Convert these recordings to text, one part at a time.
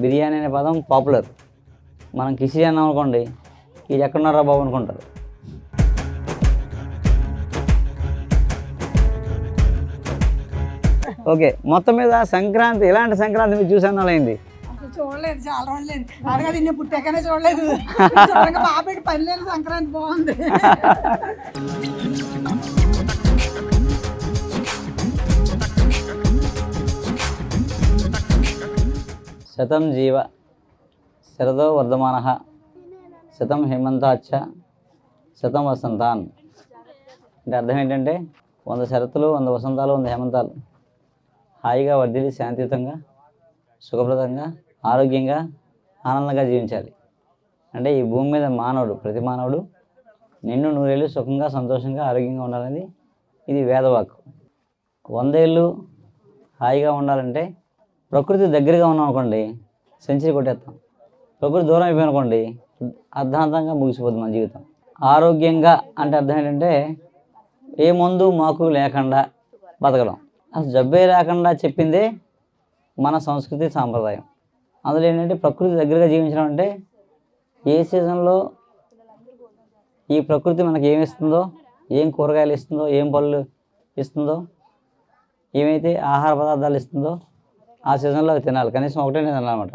బిర్యానీ అనే పదం పాపులర్. మనం కిచిడి అన్నాం అనుకోండి, ఇది ఎక్కడున్నారా బాబు అనుకుంటారు. ఓకే, మొత్తం మీద సంక్రాంతి ఇలాంటి సంక్రాంతి మీరు చూసాను అయింది. చూడలేదు, చాలా రోజులేదు. అడగా తిన్న పుట్టాకనే చూడలేదు. బాబెట్టి పని లేదు. సంక్రాంతి బాగుంది. శతం జీవ శరదో వర్ధమానః శతం హేమంతాచ్చ శతం వసంతాన్. అంటే అర్థం ఏంటంటే 100 శరతులు, 100 వసంతాలు, 100 హేమంతాలు హాయిగా వర్ధిల్లి శాంతియుతంగా, సుఖప్రదంగా, ఆరోగ్యంగా, ఆనందంగా జీవించాలి. అంటే ఈ భూమి మీద మానవుడు, ప్రతి మానవుడు నిన్ను 100 ఏళ్ళు సుఖంగా, సంతోషంగా, ఆరోగ్యంగా ఉండాలని ఇది వేదవాక్కు. 100 ఏళ్ళు హాయిగా ఉండాలంటే ప్రకృతి దగ్గరగా ఉన్నాం అనుకోండి, సెంచరీ కొట్టేస్తాం. ప్రకృతి దూరం అయిపోయిననుకోండి, అర్ధాంతంగా ముగిసిపోతుంది మన జీవితం. ఆరోగ్యంగా అంటే అర్థం ఏంటంటే ఏ మందు మాకు లేకుండా బతకడం. అసలు జబ్బే లేకుండా చెప్పిందే మన సంస్కృతి సాంప్రదాయం. అందులో ఏంటంటే ప్రకృతి దగ్గరగా జీవించడం అంటే ఏ సీజన్లో ఈ ప్రకృతి మనకి ఏమి ఇస్తుందో, ఏం కూరగాయలు ఇస్తుందో, ఏం పళ్ళు ఇస్తుందో, ఏమైతే ఆహార పదార్థాలు ఇస్తుందో ఆ సీజన్లో అవి తినాలి. కనీసం ఒకటే తినాలన్నమాట.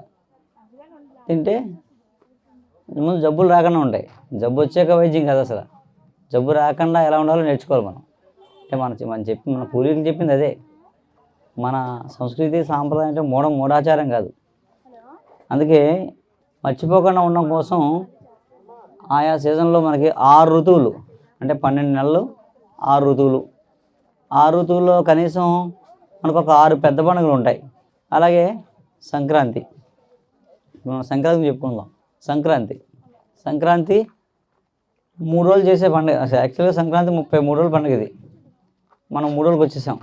తింటే ముందు జబ్బులు రాకుండా ఉంటాయి. జబ్బు వచ్చాక వైద్యం కాదు, అసలు జబ్బు రాకుండా ఎలా ఉండాలో నేర్చుకోవాలి మనం. అంటే మన పూర్వీకులు చెప్పింది అదే. మన సంస్కృతి సాంప్రదాయం అంటే మూఢాచారం కాదు. అందుకే మర్చిపోకుండా ఉండడం కోసం ఆయా సీజన్లో మనకి 6 ఋతువులు, అంటే 12 నెలలు 6 ఋతువులు. 6 ఋతువుల్లో కనీసం మనకు ఒక 6 పెద్ద పండుగలు ఉంటాయి. అలాగే సంక్రాంతి, సంక్రాంతి చెప్పుకుందాం. సంక్రాంతి 3 రోజులు చేసే పండుగ. యాక్చువల్గా సంక్రాంతి 33 రోజుల పండుగ. ఇది మనం 3 రోజులకు వచ్చేసాం.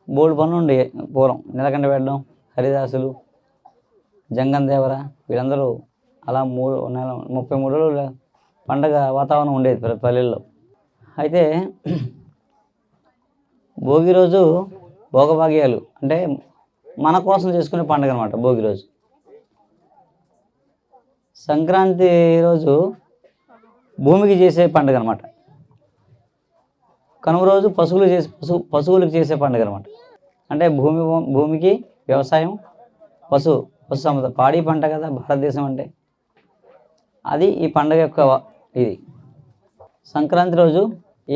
బోల్డ్ పనులు ఉండే పూర్వం. నెలకండ పెట్టడం, హరిదాసులు, జంగం దేవర వీళ్ళందరూ అలా 33 రోజులు పండగ వాతావరణం ఉండేది పల్లెల్లో. అయితే భోగి రోజు భోగభాగ్యాలు అంటే మన కోసం చేసుకునే పండుగ అనమాట భోగి రోజు. సంక్రాంతి రోజు భూమికి చేసే పండుగ అనమాట. కనుమ రోజు పశువులకు చేసే పండుగ అనమాట. అంటే భూమికి వ్యవసాయం, పశు సంపద, పాడి పంట కదా భారతదేశం అంటే. అది ఈ పండుగ యొక్క ఇది. సంక్రాంతి రోజు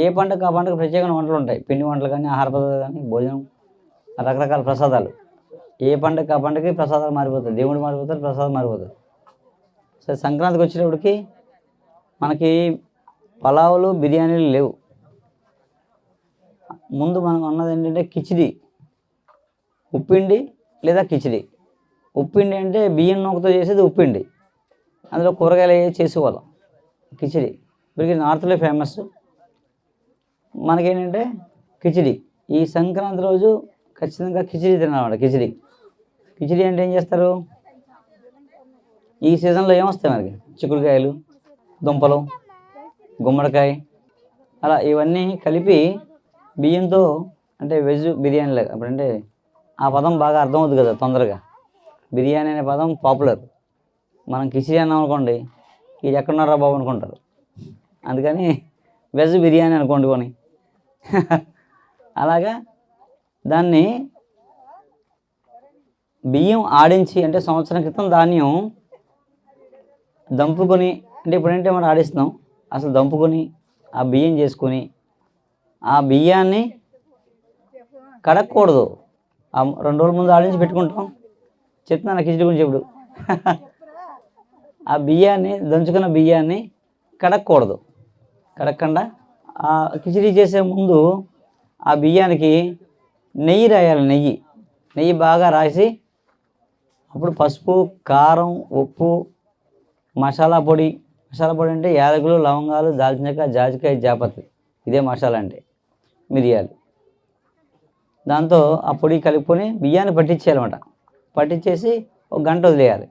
ఏ పండుగ ఆ పండుగ ప్రత్యేకమైన వంటలు ఉంటాయి. పిండి వంటలు కానీ, ఆహార పదార్థాలు కానీ, భోజనం, రకరకాల ప్రసాదాలు. ఏ పండుగ ఆ పండుగకి ప్రసాదాలు మారిపోతాయి. దేవుడు మారిపోతారు, ప్రసాదాలు మారిపోతాయి. సరే, సంక్రాంతికి వచ్చేటప్పటికి మనకి పలావులు, బిర్యానీలు లేవు. ముందు మనం అన్నది ఏంటంటే కిచిడి, ఉప్పిండి లేదా కిచిడి. ఉప్పిండి అంటే బియ్యం నూకతో చేసేది ఉప్పిండి. అందులో కూరగాయలు చేసుకోవాలి. కిచిడి ఇప్పటికి నార్త్లో ఫేమస్. మనకేంటంటే కిచిడి. ఈ సంక్రాంతి రోజు ఖచ్చితంగా కిచిడి తినాలన్నమాట. కిచిడి అంటే ఏం చేస్తారు? ఈ సీజన్లో ఏమొస్తాయి మనకి? చిక్కుడుకాయలు, దుంపలు, గుమ్మడికాయ, అలా ఇవన్నీ కలిపి బియ్యంతో, అంటే వెజ్ బిర్యానీ లాగా. అప్పుడంటే ఆ పదం బాగా అర్థమవుతుంది కదా తొందరగా. బిర్యానీ అనే పదం పాపులర్. మనం కిచిడి అన్నాం అనుకోండి, ఇది ఎక్కడున్నారా బాబు అనుకుంటారు. అందుకని వెజ్ బిర్యానీ అనుకోండి. అలాగా దాన్ని బియ్యం ఆడించి, అంటే సంవత్సరం క్రితం ధాన్యం దంపుకొని, అంటే ఇప్పుడంటే మనం ఆడిస్తున్నాం, అసలు దంపుకొని ఆ బియ్యం చేసుకొని ఆ బియ్యాన్ని కడగకూడదు. 2 రోజుల ముందు ఆడించి పెట్టుకుంటాం. చెప్తున్నాను కిచిడి గురించి ఇప్పుడు. ఆ బియ్యాన్ని, దంచుకున్న బియ్యాన్ని కడగకూడదు. కడగకుండా ఆ కిచిడి చేసే ముందు ఆ బియ్యానికి నెయ్యి రాయాలి. నెయ్యి బాగా రాసి అప్పుడు పసుపు, కారం, ఉప్పు, మసాలా పొడి అంటే యాలకులు, లవంగాలు, దాల్చిన చెక్క, జాజికాయ, జాపత్రి. ఇదే మసాలా అంటే మిరియాలు. దాంతో ఆ పొడి కలుపుకొని బియ్యాన్ని పట్టించేయాలన్నమాట. పట్టించేసి 1 గంట వదిలేయాలి.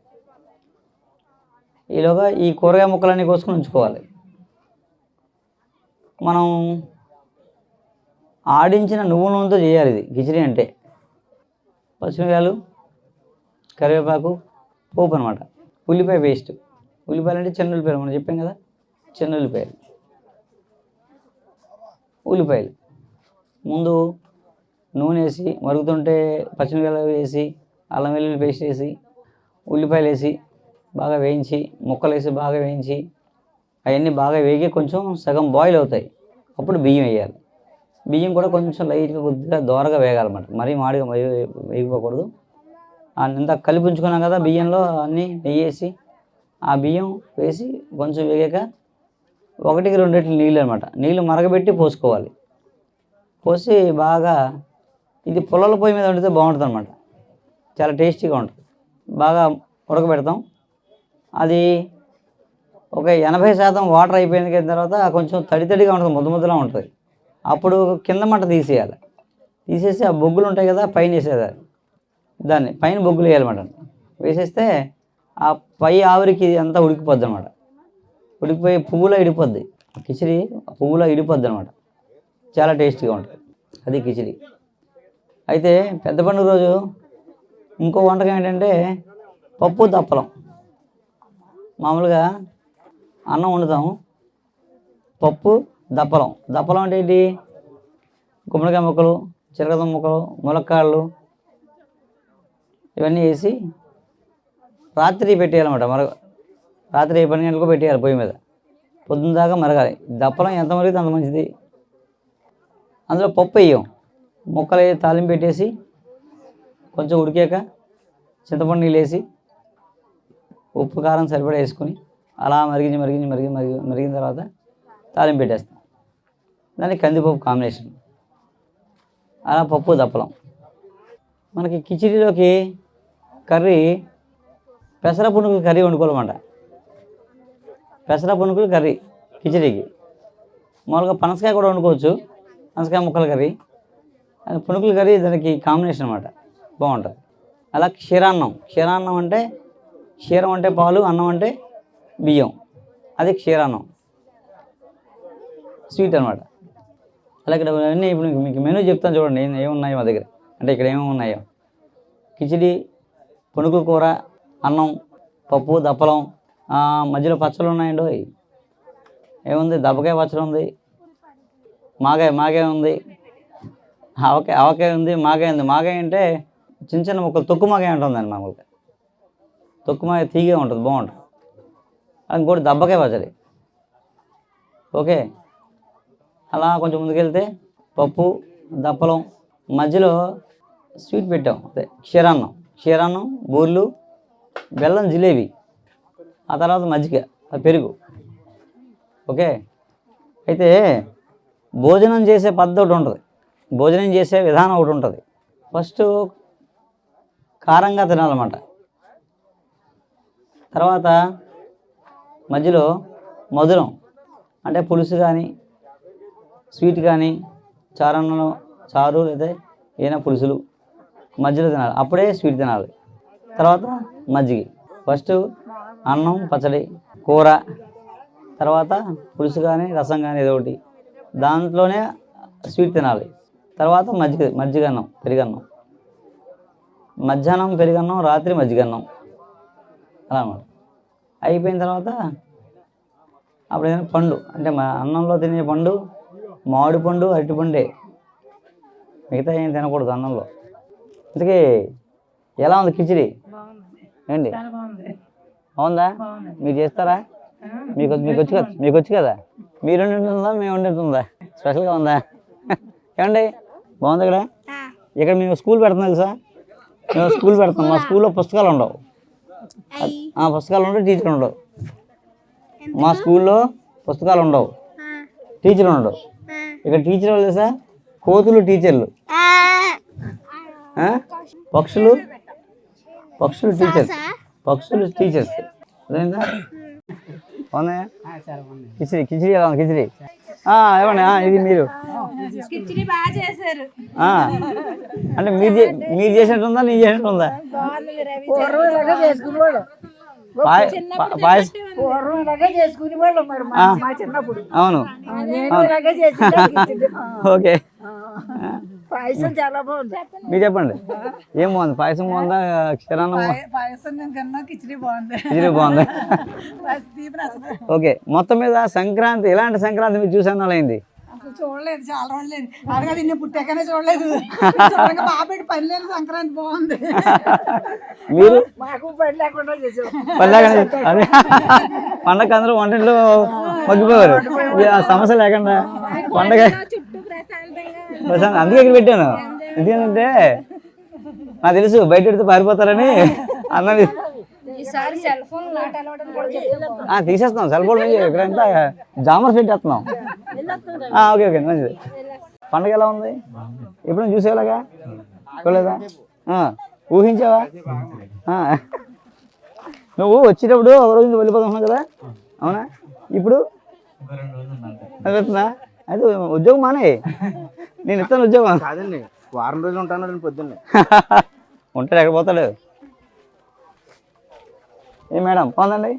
ఈలోగా ఈ కూరగాయ ముక్కలన్నీ కోసుకొని ఉంచుకోవాలి. మనం ఆడించిన నువ్వుల నూనెతో చేయాలి ఇది కిచిడి అంటే. పచ్చిమిరపకాయలు, కరివేపాకు, పోపు అనమాట. ఉల్లిపాయ పేస్ట్. ఉల్లిపాయలు అంటే చిన్న ఉల్లిపాయలు మనం చెప్పాం కదా, చిన్న ఉల్లిపాయలు. ఉల్లిపాయలు ముందు నూనె వేసి మరుగుతుంటే పచ్చిమిరపకాయలు వేసి అల్లం వెల్లుల్లి పేస్ట్ వేసి ఉల్లిపాయలు వేసి బాగా వేయించి ముక్కలు వేసి బాగా వేయించి అవన్నీ బాగా వేగి కొంచెం సగం బాయిల్ అవుతాయి. అప్పుడు బియ్యం వేయాలి. బియ్యం కూడా కొంచెం లైట్గా కొద్దిగా దోరగా వేగాలన్నమాట. మరీ మాడిగా వేగిపోకూడదు. అంతా కలిపి ఉంచుకున్నాం కదా బియ్యంలో అన్నీ నెయ్యి వేసి ఆ బియ్యం వేసి కొంచెం వేగాక 1కి 2 రెట్లు నీళ్ళు అనమాట. నీళ్ళు మరగబెట్టి పోసుకోవాలి. పోసి బాగా ఇది పుల్లల పొయ్యి మీద వండితే బాగుంటుంది అనమాట. చాలా టేస్టీగా ఉంటుంది. బాగా ఉడకబెడతాం. అది ఒక 80% వాటర్ అయిపోయిన తర్వాత కొంచెం తడిగా ఉంటుంది, ముద్దలా ఉంటుంది. అప్పుడు కింద మంట తీసేయాలి. తీసేసి ఆ బొగ్గులు ఉంటాయి కదా పైన వేసేది, దాన్ని పైన బొగ్గులు వేయాలన్నమాట. వేసేస్తే ఆ పై ఆవిరికి అంతా ఉడికిపోద్ది అనమాట. ఉడికిపోయి పువ్వులో ఇడిపోద్ది. కిచిడి పువ్వులో ఇడిపోద్ది అనమాట. చాలా టేస్టీగా ఉంటుంది. అది కిచిడి. అయితే పెద్ద పండుగ రోజు ఇంకో వంటకం ఏంటంటే పప్పు దప్పలం. మామూలుగా అన్నం వండుతాము, పప్పు దప్పలం. దప్పలం అంటే ఏంటి? గుమ్మడికాయ ముక్కలు, చిలకడ ముక్కలు, ములక్కాడలు ఇవన్నీ వేసి రాత్రి పెట్టేయాలన్నమాట. రాత్రి 12 గంటలకు పెట్టేయాలి పొయ్యి మీద. పొద్దున్న దాకా మరగాలి. దప్పలం ఎంత మరిగితే అంత మంచిది. అందులో పప్పు వేయం. ముక్కలు తాలింపు పెట్టేసి కొంచెం ఉడికాక చింతపండు నీళ్ళు వేసి ఉప్పు కారం సరిపడా వేసుకొని అలా మరిగిన తర్వాత తాలింపు పెట్టేస్తాం. దానికి కందిపప్పు కాంబినేషన్. అలా పప్పు దప్పలం. మనకి కిచిడిలోకి కర్రీ పెసర పునుగులు కర్రీ వండుకోవాలన్నమాట. పెసర పునుగులు కర్రీ కిచిడికి. మామూలుగా పనసకాయ కూడా వండుకోవచ్చు, పనసకాయ ముక్కల కర్రీ. అది పునుగుల కర్రీ దానికి కాంబినేషన్ అనమాట, బాగుంటుంది. అలా క్షీరాన్నం. క్షీరాన్నం అంటే క్షీరం అంటే పాలు, అన్నం అంటే బియ్యం, అది క్షీరాన్నం, స్వీట్ అనమాట. అలా ఇక్కడ అన్నీ ఇప్పుడు మీకు మెనూ చెప్తాను చూడండి ఏమున్నాయో మా దగ్గర. అంటే ఇక్కడ ఏమేమి ఉన్నాయో: కిచిడి, పునుగుల కూర, అన్నం, పప్పు దప్పలం, మధ్యలో పచ్చళ్ళు ఉన్నాయండి. ఏముంది? దబ్బకాయ పచ్చడి ఉంది, మాగాయ ఉంది, ఆవకాయ ఉంది, మాగాయ ఉంది. మాగాయ అంటే చిన్న చిన్న ముక్కలు, తొక్కు మాగాయ ఉంటుందండి. మామూలుగా తొక్కు మాగాయ తీగే ఉంటుంది, బాగుంటుంది. ఇంకోటి దబ్బకాయ పచ్చడి. ఓకే. అలా కొంచెం ముందుకెళ్తే పప్పు దప్పలం, మధ్యలో స్వీట్ పెట్టాం, అదే క్షీరాన్నం, బూర్లు, బెల్లం జిలేబీ, ఆ తర్వాత మజ్జిగ, పెరుగు. ఓకే. అయితే భోజనం చేసే పద్ధతి ఒకటి ఉంటుంది, భోజనం చేసే విధానం ఒకటి ఉంటుంది. ఫస్ట్ కారంగా తినాలన్నమాట. తర్వాత మధ్యలో మధురం అంటే పులుసు కానీ స్వీట్ కానీ చారు లేదా ఏదైనా పులుసులు మధ్యలో తినాలి, అప్పుడే స్వీట్ తినాలి. తర్వాత మజ్జిగ. ఫస్ట్ అన్నం, పచ్చడి, కూర, తర్వాత పులుసు కానీ రసం కానీ ఏదో ఒకటి, దాంట్లోనే స్వీట్ తినాలి. తర్వాత మజ్జిగన్నం, పెరుగన్నం. మధ్యాహ్నం పెరుగన్నం, రాత్రి మజ్జిగన్నం, అలా అన్నమాట. అయిపోయిన తర్వాత అప్పుడు ఏదైనా పండు, అంటే అన్నంలో తినే పండు మామిడి పండు, అరటిపండే, మిగతా ఏం తినకూడదు అన్నంలో. ఇంతకీ ఎలా ఉంది కిచిడి? ఏంటి బాగుందా? మీరు చేస్తారా? మీకు వచ్చు కదా. మీరు వండుతుందా మేము వండుతుందా? స్పెషల్గా ఉందా? ఏమండి బాగుంది ఇక్కడ మేము స్కూల్ పెడతాం తెలుసా? మేము స్కూల్ పెడతాం. మా స్కూల్లో పుస్తకాలు ఉండవు, టీచర్లు ఉండవు. మా స్కూల్లో పుస్తకాలు ఉండవు, టీచర్లు ఉండవు. ఇక్కడ టీచర్ వాళ్ళు తెలుసా? కోతులు టీచర్లు, పక్షులు టీచర్స్. అదేందా బాగున్నాయా? కిచిడి ఎలా ఉంది? కిచిడి ఏమన్నా ఇది మీరు అంటే మీరు చేసినట్టుందా, నేను చేసినట్టుందా? పాయసం పూర్వం ఇలాగే చేసుకునే వాళ్ళం మరి మా చిన్నప్పుడు అవును నేను ఇలాగే చేసి ఓకే పాయసం చాలా బాగుంది. మీరు చెప్పండి ఏం బాగుంది పాయసం బాగుందా క్షీరాన్నం పాయసం నేను తిన్నా కిచిడి బాగుంది. ఇది బాగుంది తీపి నచ్చదు. ఓకే మొత్తం మీద సంక్రాంతి ఇలాంటి సంక్రాంతి మీరు చూసాను అయింది అసలు చూడలేదు చాలా రోజులేదు. అడగా తిన్న పుట్టాకనే చూడలేదు. బాబెట్టి పని లేని సంక్రాంతి బాగుంది. మీరు మాకు పని లేకుండా చేసాం. పల్లెగానే అదే పండగ అందరూ వంటింట్లో మగ్గిపోయారు ఆ సమస్య లేకుండా పండగ అందుకే ఇక్కడ పెట్టాను. ఎందుకంటే నాకు తెలుసు బయట పెడితే పారిపోతారని అన్నది తీసేస్తున్నాం సెల్ ఫోన్ ఇక్కడంతా జామర్స్ పెట్టేస్తున్నాం. ఓకే ఓకే మంచిది. పండగ ఎలా ఉంది ఎప్పుడు చూసేలాగా చూడలేదా ఊహించావా నువ్వు వచ్చేటప్పుడు ఒక రోజు వెళ్ళిపోతున్నావు కదా అవునా ఇప్పుడు అయితే ఉద్యోగం మానే నేను ఇస్తాను ఉద్యోగం కాదండి వారం రోజులు ఉంటాను పొద్దున్నే ఉంటాడు ఎక్కడ పోతాడు ఏ మేడం బాగుందండి